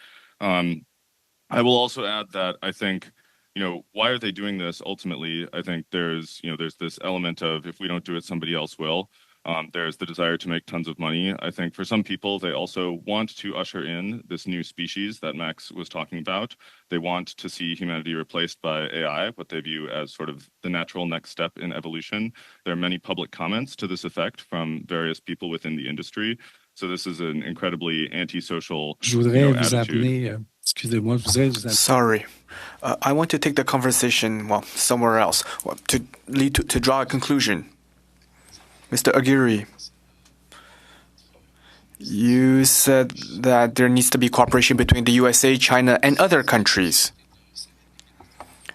I will also add that I think, why are they doing this? Ultimately, I think there's this element of if we don't do it, somebody else will. There's the desire to make tons of money. I think for some people, they also want to usher in this new species that Max was talking about. They want to see humanity replaced by AI, what they view as sort of the natural next step in evolution. There are many public comments to this effect from various people within the industry. So this is an incredibly antisocial attitude. Sorry. I want to take the conversation, somewhere else, to draw a conclusion. Mr. Aguirre, you said that there needs to be cooperation between the USA, China, and other countries.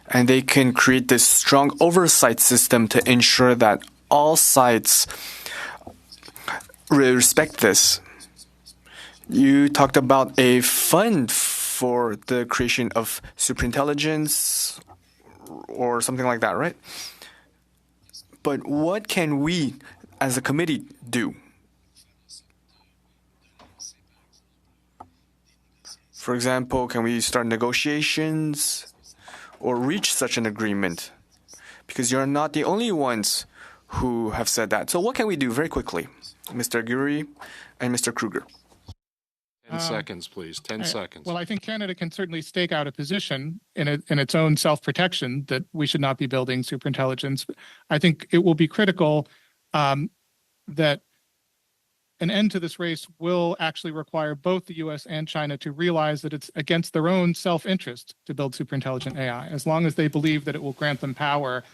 And they can create this strong oversight system to ensure that all sides respect this. You talked about a fund for the creation of superintelligence or something like that, right? But what can we, as a committee, do? For example, can we start negotiations or reach such an agreement? Because you're not the only ones who have said that. So what can we do very quickly? Mr. Aguirre and Mr. Kruger. 10 seconds, please. 10 seconds. Well, I think Canada can certainly stake out a position in its own self-protection that we should not be building superintelligence. I think it will be critical that an end to this race will actually require both the U.S. and China to realize that it's against their own self-interest to build superintelligent AI. As long as they believe that it will grant them power,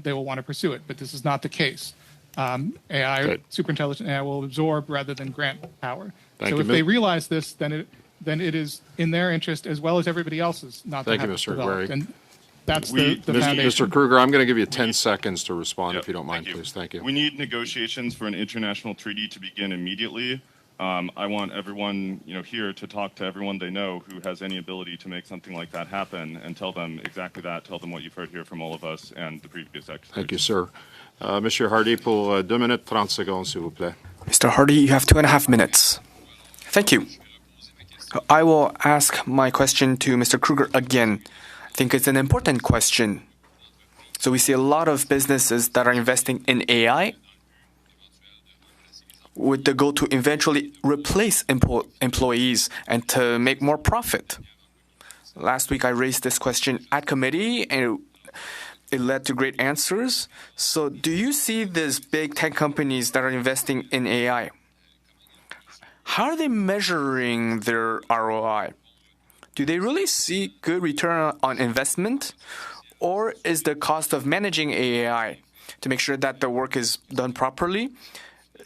they will want to pursue it. But this is not the case. Superintelligent AI will absorb rather than grant power. If they realize this, then it is in their interest as well as everybody else's not to have it developed. And that's the foundation. Mr. Kruger, I'm going to give you 10 seconds to respond if you don't mind, please. Thank you. We need negotiations for an international treaty to begin immediately. I want everyone, here to talk to everyone they know who has any ability to make something like that happen and tell them exactly that. Tell them what you've heard here from all of us and the previous experts. Thank you, sir. Monsieur Hardy, pour 2 minutes 30 secondes, s'il vous plaît. Mr. Hardy, you have 2.5 minutes. Thank you. I will ask my question to Mr. Kruger again. I think it's an important question. So we see a lot of businesses that are investing in AI with the goal to eventually replace employees and to make more profit. Last week I raised this question at committee and it led to great answers. So do you see these big tech companies that are investing in AI? How are they measuring their ROI? do they really see good return on investment? Or is the cost of managing AI to make sure that the work is done properly,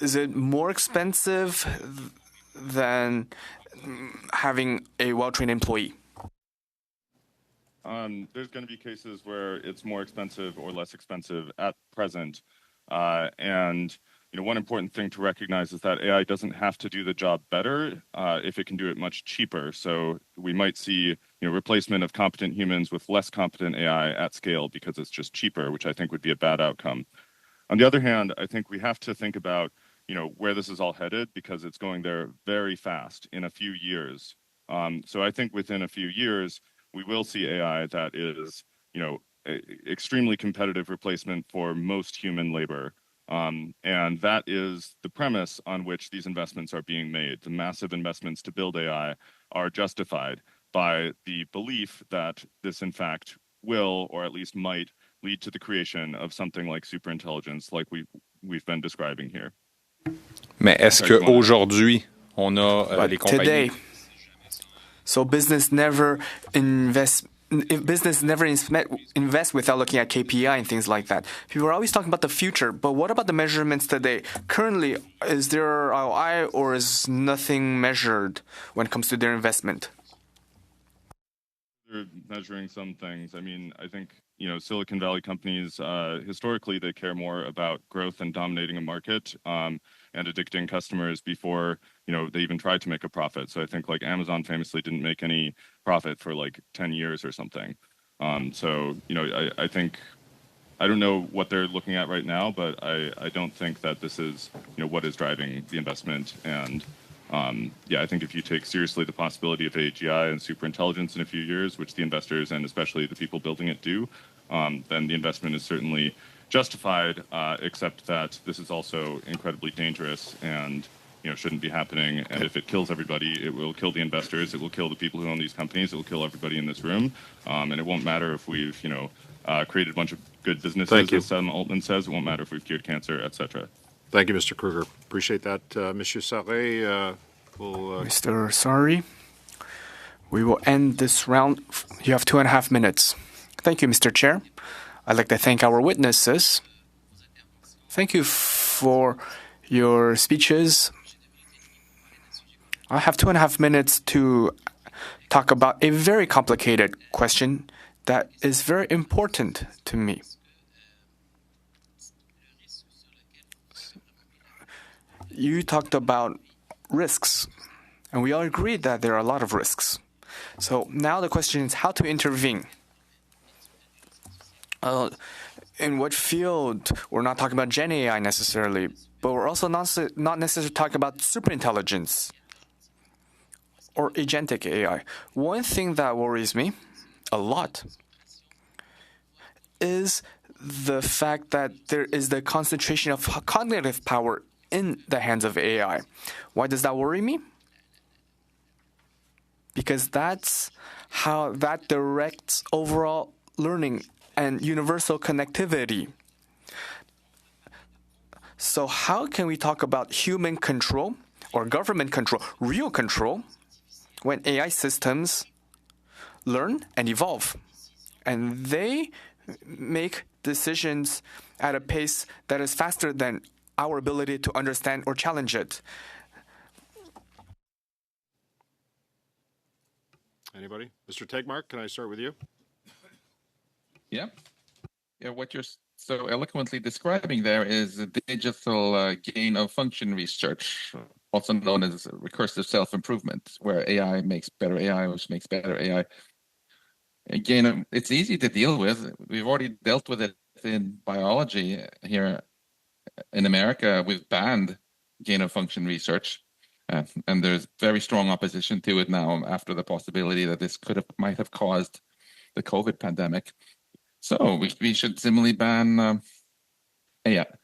is it more expensive than having a well-trained employee? There's going to be cases where it's more expensive or less expensive at present. And one important thing to recognize is that AI doesn't have to do the job better if it can do it much cheaper. So we might see replacement of competent humans with less competent AI at scale because it's just cheaper, which I think would be a bad outcome. On the other hand, I think we have to think about where this is all headed because it's going there very fast in a few years. So I think within a few years, we will see AI that is extremely competitive replacement for most human labor. And that is the premise on which these investments are being made. The massive investments to build AI are justified by the belief that this, in fact, will, or at least might, lead to the creation of something like superintelligence like we've been describing here. Mais est-ce qu'aujourd'hui, on a les compagnies... Today, so business never invest without looking at KPI and things like that. People are always talking about the future, but what about the measurements today? Currently, is there ROI or is nothing measured when it comes to their investment? They're measuring some things. I mean, I think, Silicon Valley companies, historically, they care more about growth and dominating a market and addicting customers before, they even tried to make a profit. So I think like Amazon famously didn't make any profit for like 10 years or something. So, I think, I don't know what they're looking at right now, but I don't think that this is, what is driving the investment. And I think if you take seriously the possibility of AGI and superintelligence in a few years, which the investors and especially the people building it do, then the investment is certainly justified, except that this is also incredibly dangerous and shouldn't be happening. And if it kills everybody, it will kill the investors, it will kill the people who own these companies, it will kill everybody in this room. And it won't matter if we've created a bunch of good businesses, as Sam Altman says. It won't matter if we've cured cancer, etc. Thank you, Mr. Kruger. Appreciate that. Monsieur Sarré, Mr. Sarré, we will end this round. You have 2.5 minutes. Thank you, Mr. Chair. I'd like to thank our witnesses. Thank you for your speeches. I have 2.5 minutes to talk about a very complicated question that is very important to me. You talked about risks, and we all agreed that there are a lot of risks. So now the question is how to intervene. In what field? We're not talking about Gen AI necessarily, but we're also not necessarily talking about superintelligence or agentic AI. One thing that worries me a lot is the fact that there is the concentration of cognitive power in the hands of AI. Why does that worry me? Because that's how that directs overall learning and universal connectivity. So how can we talk about human control or government control, real control, when AI systems learn and evolve? And they make decisions at a pace that is faster than our ability to understand or challenge it. Anybody? Mr. Tegmark, can I start with you? Yeah, what you're so eloquently describing there is digital gain of function research, also known as recursive self-improvement, where AI makes better AI, which makes better AI. Again, it's easy to deal with. We've already dealt with it in biology here in America. We've banned gain of function research, and there's very strong opposition to it now after the possibility that this might have caused the COVID pandemic. So we should similarly ban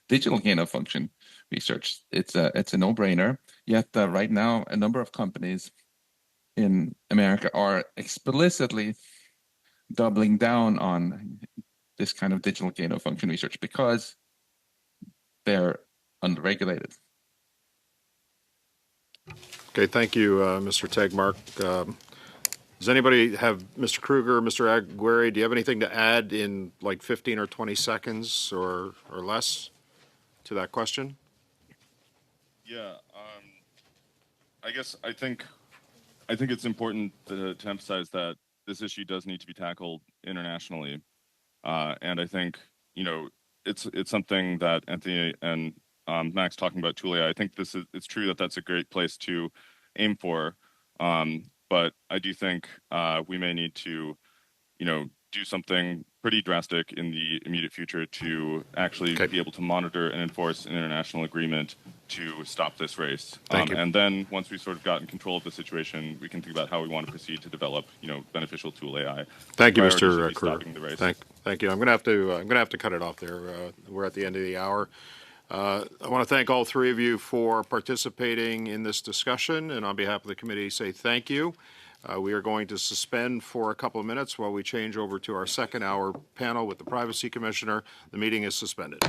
digital gain of function research. It's a no-brainer. Yet right now, a number of companies in America are explicitly doubling down on this kind of digital gain of function research because they're unregulated. Okay, thank you, Mr. Tegmark. Does anybody have, Mr. Kruger, Mr. Aguirre, do you have anything to add in like 15 or 20 seconds or less to that question? Yeah, I guess I think it's important to emphasize that this issue does need to be tackled internationally, and I think it's something that Anthony and Max talking about tool AI. I think it's true that that's a great place to aim for, but I do think we may need to do something pretty drastic in the immediate future to actually be able to monitor and enforce an international agreement to stop this race. Thank you. And then once we've sort of gotten control of the situation, we can think about how we want to proceed to develop, beneficial tool AI. Thank you, Priority should Mr. be Kruger. stopping the race. Thank you. I'm going to have to cut it off there. We're at the end of the hour. I want to thank all three of you for participating in this discussion, and on behalf of the committee, say thank you. We are going to suspend for a couple of minutes while we change over to our second hour panel with the Privacy Commissioner. The meeting is suspended.